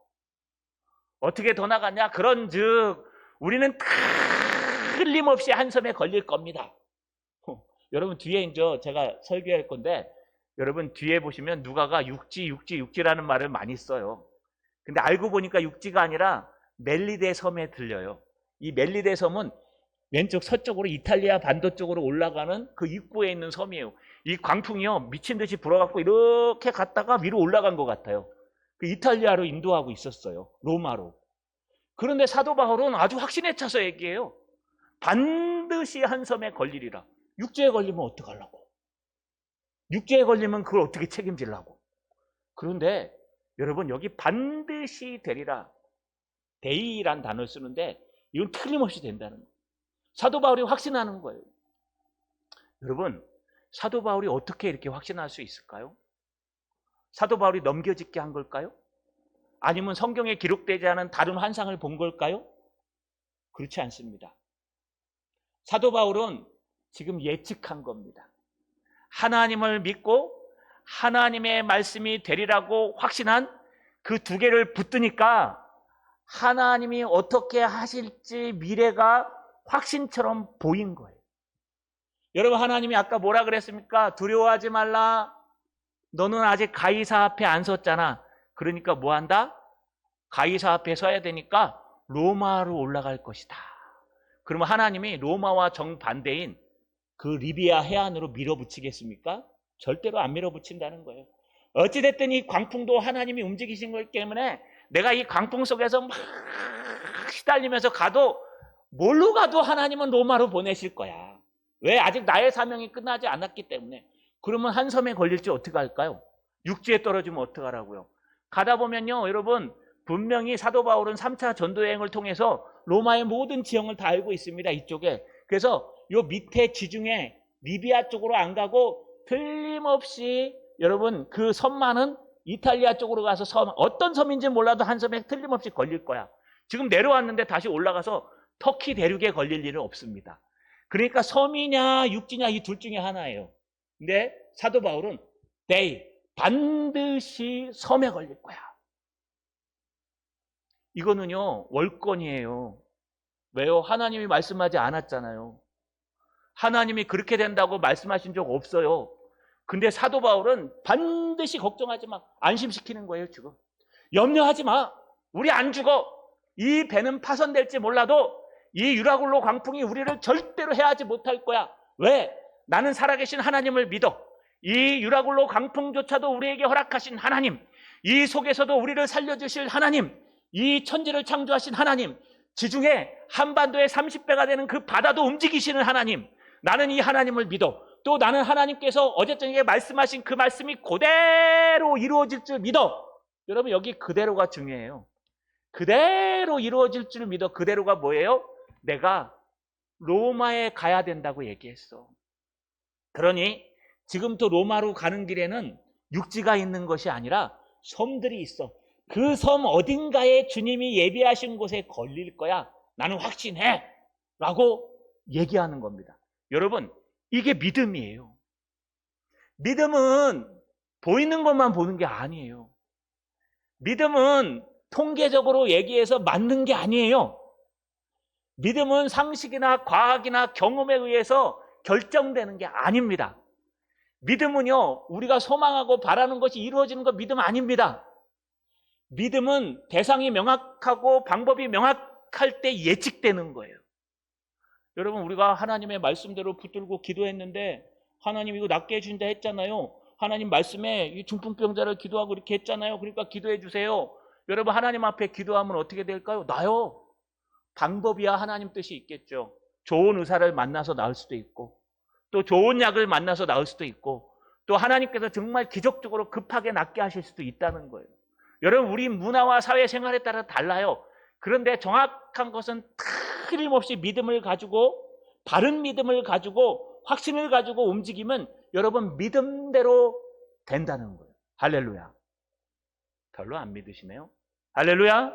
어떻게 더 나갔냐? 그런즉 우리는 틀림없이 한 섬에 걸릴 겁니다. 여러분 뒤에 이제 제가 설교할 건데 여러분 뒤에 보시면 누가가 육지라는 말을 많이 써요. 근데 알고 보니까 육지가 아니라 멜리데 섬에 들려요. 이 멜리데 섬은 왼쪽 서쪽으로 이탈리아 반도 쪽으로 올라가는 그 입구에 있는 섬이에요. 이 광풍이요 미친 듯이 불어갖고 이렇게 갔다가 위로 올라간 것 같아요. 그 이탈리아로 인도하고 있었어요. 로마로. 그런데 사도 바울은 아주 확신에 차서 얘기해요. 반드시 한 섬에 걸리리라. 육지에 걸리면 어떡하려고? 육지에 걸리면 그걸 어떻게 책임지려고? 그런데 여러분 여기 반드시 되리라. 데이란 단어를 쓰는데 이건 틀림없이 된다는 거예요. 사도 바울이 확신하는 거예요. 여러분 사도 바울이 어떻게 이렇게 확신할 수 있을까요? 사도 바울이 넘겨짓게 한 걸까요? 아니면 성경에 기록되지 않은 다른 환상을 본 걸까요? 그렇지 않습니다. 사도 바울은 지금 예측한 겁니다. 하나님을 믿고 하나님의 말씀이 되리라고 확신한 그 두 개를 붙드니까 하나님이 어떻게 하실지 미래가 확신처럼 보인 거예요. 여러분 하나님이 아까 뭐라 그랬습니까? 두려워하지 말라. 너는 아직 가이사 앞에 안 섰잖아. 그러니까 뭐 한다? 가이사 앞에 서야 되니까 로마로 올라갈 것이다. 그러면 하나님이 로마와 정반대인 그 리비아 해안으로 밀어붙이겠습니까? 절대로 안 밀어붙인다는 거예요. 어찌됐든 이 광풍도 하나님이 움직이신 거기 때문에 내가 이 광풍 속에서 막 시달리면서 가도 뭘로 가도 하나님은 로마로 보내실 거야. 왜? 아직 나의 사명이 끝나지 않았기 때문에. 그러면 한 섬에 걸릴지 어떻게 할까요? 육지에 떨어지면 어떡하라고요? 가다 보면요 여러분 분명히 사도 바울은 3차 전도여행을 통해서 로마의 모든 지형을 다 알고 있습니다. 이쪽에. 그래서 요 밑에 지중해 리비아 쪽으로 안 가고 틀림없이 여러분 그 섬만은 이탈리아 쪽으로 가서 섬 어떤 섬인지 몰라도 한 섬에 틀림없이 걸릴 거야. 지금 내려왔는데 다시 올라가서 터키 대륙에 걸릴 일은 없습니다. 그러니까 섬이냐 육지냐 이 둘 중에 하나예요. 근데 사도 바울은 반드시 섬에 걸릴 거야. 이거는요 월권이에요. 왜요? 하나님이 말씀하지 않았잖아요. 하나님이 그렇게 된다고 말씀하신 적 없어요. 근데 사도 바울은 반드시 걱정하지 마. 안심시키는 거예요 지금. 염려하지 마. 우리 안 죽어. 이 배는 파손될지 몰라도 이 유라굴로 광풍이 우리를 절대로 해하지 못할 거야. 왜? 나는 살아계신 하나님을 믿어. 이 유라굴로 광풍조차도 우리에게 허락하신 하나님, 이 속에서도 우리를 살려주실 하나님, 이 천지를 창조하신 하나님, 지중해 한반도의 30배가 되는 그 바다도 움직이시는 하나님, 나는 이 하나님을 믿어. 또 나는 하나님께서 어제 저녁에 말씀하신 그 말씀이 그대로 이루어질 줄 믿어. 여러분 여기 그대로가 중요해요. 그대로 이루어질 줄 믿어. 그대로가 뭐예요? 내가 로마에 가야 된다고 얘기했어. 그러니 지금부터 로마로 가는 길에는 육지가 있는 것이 아니라 섬들이 있어. 그 섬 어딘가에 주님이 예비하신 곳에 걸릴 거야. 나는 확신해. 라고 얘기하는 겁니다. 여러분, 이게 믿음이에요. 믿음은 보이는 것만 보는 게 아니에요. 믿음은 통계적으로 얘기해서 맞는 게 아니에요. 믿음은 상식이나 과학이나 경험에 의해서 결정되는 게 아닙니다. 믿음은요, 우리가 소망하고 바라는 것이 이루어지는 거 믿음 아닙니다. 믿음은 대상이 명확하고 방법이 명확할 때 예측되는 거예요. 여러분, 우리가 하나님의 말씀대로 붙들고 기도했는데 하나님 이거 낫게 해준다 했잖아요. 하나님 말씀에 이 중풍병자를 기도하고 이렇게 했잖아요. 그러니까 기도해 주세요. 여러분, 하나님 앞에 기도하면 어떻게 될까요? 나요. 방법이야 하나님 뜻이 있겠죠. 좋은 의사를 만나서 나을 수도 있고, 또 좋은 약을 만나서 나을 수도 있고, 또 하나님께서 정말 기적적으로 급하게 낫게 하실 수도 있다는 거예요. 여러분, 우리 문화와 사회생활에 따라 달라요. 그런데 정확한 것은 틀림없이 믿음을 가지고, 바른 믿음을 가지고, 확신을 가지고 움직이면 여러분 믿음대로 된다는 거예요. 할렐루야. 별로 안 믿으시네요. 할렐루야.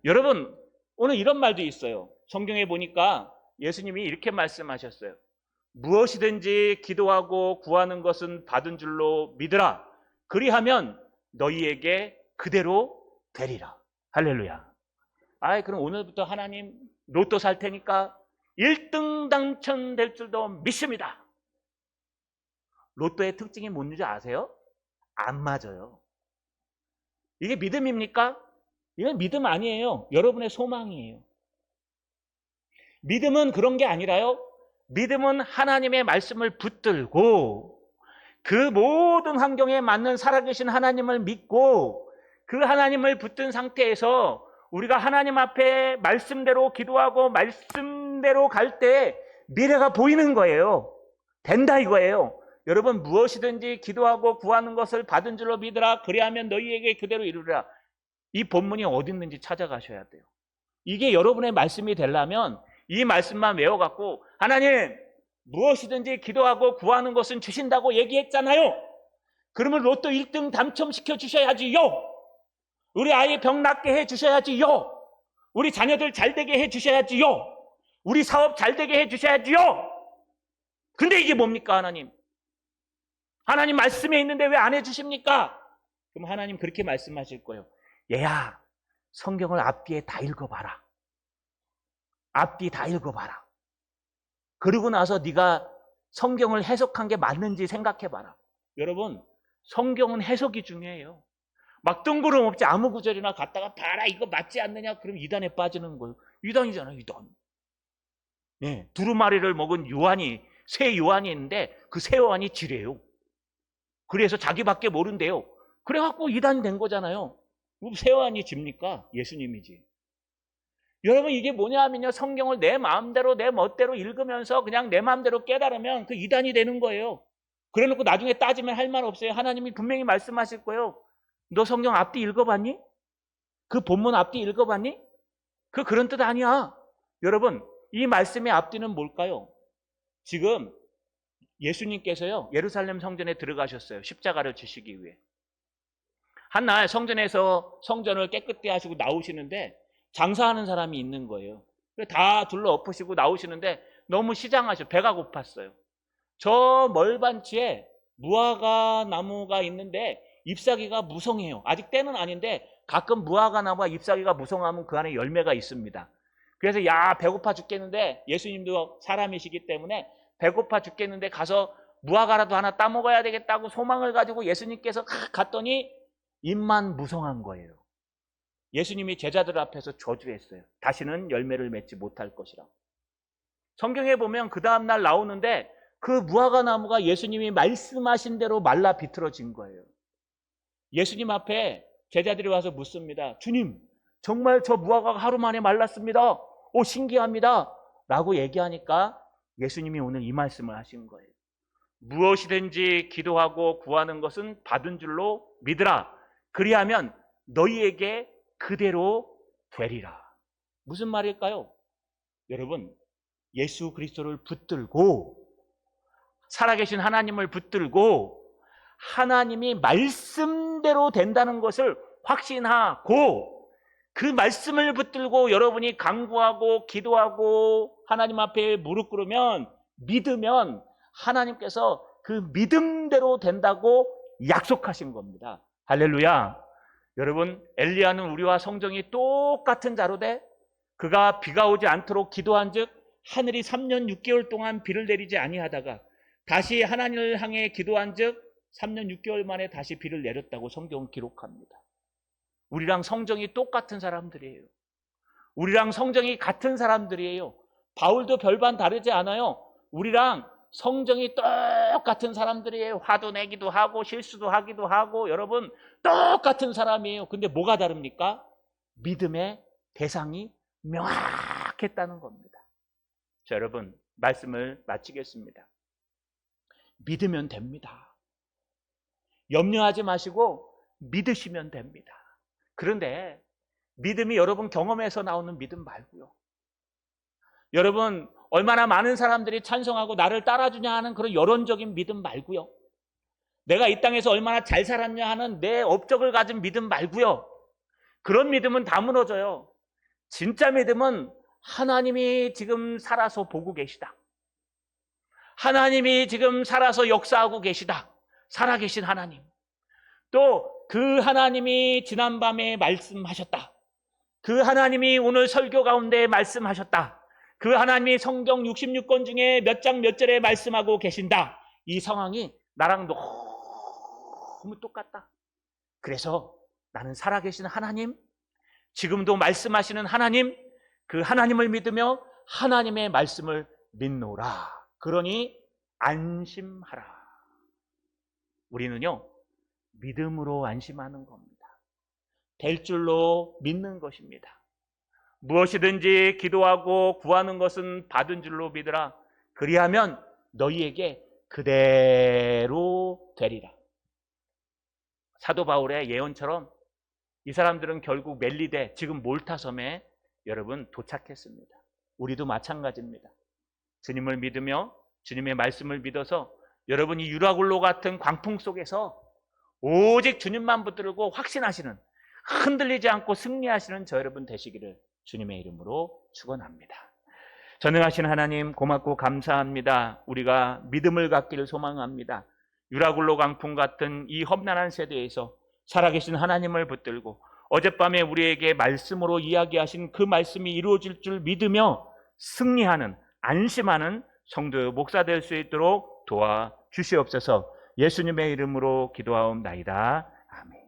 여러분, 오늘 이런 말도 있어요. 성경에 보니까 예수님이 이렇게 말씀하셨어요. 무엇이든지 기도하고 구하는 것은 받은 줄로 믿으라. 그리하면 너희에게 그대로 되리라. 할렐루야. 그럼 오늘부터 하나님 로또 살 테니까 1등 당첨될 줄도 믿습니다. 로또의 특징이 뭔지 아세요? 안 맞아요. 이게 믿음입니까? 이건 믿음 아니에요. 여러분의 소망이에요. 믿음은 그런 게 아니라요. 믿음은 하나님의 말씀을 붙들고 그 모든 환경에 맞는 살아계신 하나님을 믿고 그 하나님을 붙든 상태에서 우리가 하나님 앞에 말씀대로 기도하고 말씀대로 갈 때 미래가 보이는 거예요. 된다 이거예요. 여러분, 무엇이든지 기도하고 구하는 것을 받은 줄로 믿으라. 그리하면 너희에게 그대로 이루리라. 이 본문이 어디 있는지 찾아가셔야 돼요. 이게 여러분의 말씀이 되려면 이 말씀만 외워갖고 하나님 무엇이든지 기도하고 구하는 것은 주신다고 얘기했잖아요. 그러면 로또 1등 당첨시켜 주셔야지요. 우리 아이 병 낫게 해 주셔야지요. 우리 자녀들 잘 되게 해 주셔야지요. 우리 사업 잘 되게 해 주셔야지요. 근데 이게 뭡니까 하나님? 하나님 말씀에 있는데 왜 안 해주십니까? 그럼 하나님 그렇게 말씀하실 거예요. 얘야, 성경을 앞뒤에 다 읽어봐라. 앞뒤 다 읽어봐라. 그리고 나서 네가 성경을 해석한 게 맞는지 생각해봐라. 여러분, 성경은 해석이 중요해요. 막 뜬구름 없이 아무 구절이나 갖다가 봐라 이거 맞지 않느냐? 그럼 이단에 빠지는 거예요. 이단이잖아요, 이단. 네, 두루마리를 먹은 요한이, 새 요한이 있는데 그 새 요한이 지래요. 그래서 자기밖에 모른대요. 그래갖고 이단이 된 거잖아요. 새 요한이 집니까? 예수님이지. 여러분, 이게 뭐냐 하면요, 성경을 내 마음대로 내 멋대로 읽으면서 그냥 내 마음대로 깨달으면 그 이단이 되는 거예요. 그래놓고 나중에 따지면 할 말 없어요. 하나님이 분명히 말씀하실 거예요. 너 성경 앞뒤 읽어봤니? 그 본문 앞뒤 읽어봤니? 그런 뜻 아니야. 여러분, 이 말씀의 앞뒤는 뭘까요? 지금 예수님께서요, 예루살렘 성전에 들어가셨어요. 십자가를 지시기 위해. 한날 성전에서 성전을 깨끗게 하시고 나오시는데 장사하는 사람이 있는 거예요. 다 둘러 엎으시고 나오시는데 너무 시장하셔. 배가 고팠어요. 저 멀반치에 무화과 나무가 있는데 잎사귀가 무성해요. 아직 때는 아닌데 가끔 무화과 나무가 잎사귀가 무성하면 그 안에 열매가 있습니다. 그래서 야, 배고파 죽겠는데, 예수님도 사람이시기 때문에 배고파 죽겠는데 가서 무화과라도 하나 따먹어야 되겠다고 소망을 가지고 예수님께서 갔더니 잎만 무성한 거예요. 예수님이 제자들 앞에서 저주했어요. 다시는 열매를 맺지 못할 것이라고. 성경에 보면 그 다음날 나오는데 그 무화과 나무가 예수님이 말씀하신 대로 말라 비틀어진 거예요. 예수님 앞에 제자들이 와서 묻습니다. 주님, 정말 저 무화과가 하루 만에 말랐습니다. 오, 신기합니다. 라고 얘기하니까 예수님이 오늘 이 말씀을 하신 거예요. 무엇이든지 기도하고 구하는 것은 받은 줄로 믿으라. 그리하면 너희에게 그대로 되리라. 무슨 말일까요? 여러분, 예수 그리스도를 붙들고 살아계신 하나님을 붙들고 하나님이 말씀대로 된다는 것을 확신하고 그 말씀을 붙들고 여러분이 간구하고 기도하고 하나님 앞에 무릎 꿇으면 믿으면 하나님께서 그 믿음대로 된다고 약속하신 겁니다. 할렐루야. 여러분, 엘리야는 우리와 성정이 똑같은 자로되 그가 비가 오지 않도록 기도한즉 하늘이 3년 6개월 동안 비를 내리지 아니하다가 다시 하나님을 향해 기도한즉 3년 6개월 만에 다시 비를 내렸다고 성경은 기록합니다. 우리랑 성정이 똑같은 사람들이에요. 우리랑 성정이 같은 사람들이에요. 바울도 별반 다르지 않아요. 우리랑 성정이 똑같은 사람들이에요. 화도 내기도 하고 실수도 하기도 하고 여러분 똑같은 사람이에요. 근데 뭐가 다릅니까? 믿음의 대상이 명확했다는 겁니다. 자, 여러분 말씀을 마치겠습니다. 믿으면 됩니다. 염려하지 마시고 믿으시면 됩니다. 그런데 믿음이 여러분 경험에서 나오는 믿음 말고요. 여러분 얼마나 많은 사람들이 찬송하고 나를 따라주냐 하는 그런 여론적인 믿음 말고요. 내가 이 땅에서 얼마나 잘 살았냐 하는 내 업적을 가진 믿음 말고요. 그런 믿음은 다 무너져요. 진짜 믿음은 하나님이 지금 살아서 보고 계시다. 하나님이 지금 살아서 역사하고 계시다. 살아계신 하나님. 또 그 하나님이 지난밤에 말씀하셨다. 그 하나님이 오늘 설교 가운데 말씀하셨다. 그 하나님이 성경 66권 중에 몇 장 몇 절에 말씀하고 계신다. 이 상황이 나랑 너무 똑같다. 그래서 나는 살아계신 하나님, 지금도 말씀하시는 하나님, 그 하나님을 믿으며 하나님의 말씀을 믿노라. 그러니 안심하라. 우리는요, 믿음으로 안심하는 겁니다. 될 줄로 믿는 것입니다. 무엇이든지 기도하고 구하는 것은 받은 줄로 믿으라. 그리하면 너희에게 그대로 되리라. 사도 바울의 예언처럼 이 사람들은 결국 멜리데, 지금 몰타섬에 여러분 도착했습니다. 우리도 마찬가지입니다. 주님을 믿으며 주님의 말씀을 믿어서 여러분이 유라굴로 같은 광풍 속에서 오직 주님만 붙들고 확신하시는, 흔들리지 않고 승리하시는 저 여러분 되시기를 주님의 이름으로 축원합니다. 전능하신 하나님 고맙고 감사합니다. 우리가 믿음을 갖기를 소망합니다. 유라굴로 강풍 같은 이 험난한 세대에서 살아계신 하나님을 붙들고 어젯밤에 우리에게 말씀으로 이야기하신 그 말씀이 이루어질 줄 믿으며 승리하는, 안심하는 성도의 목사 될 수 있도록 도와주시옵소서. 예수님의 이름으로 기도하옵나이다. 아멘.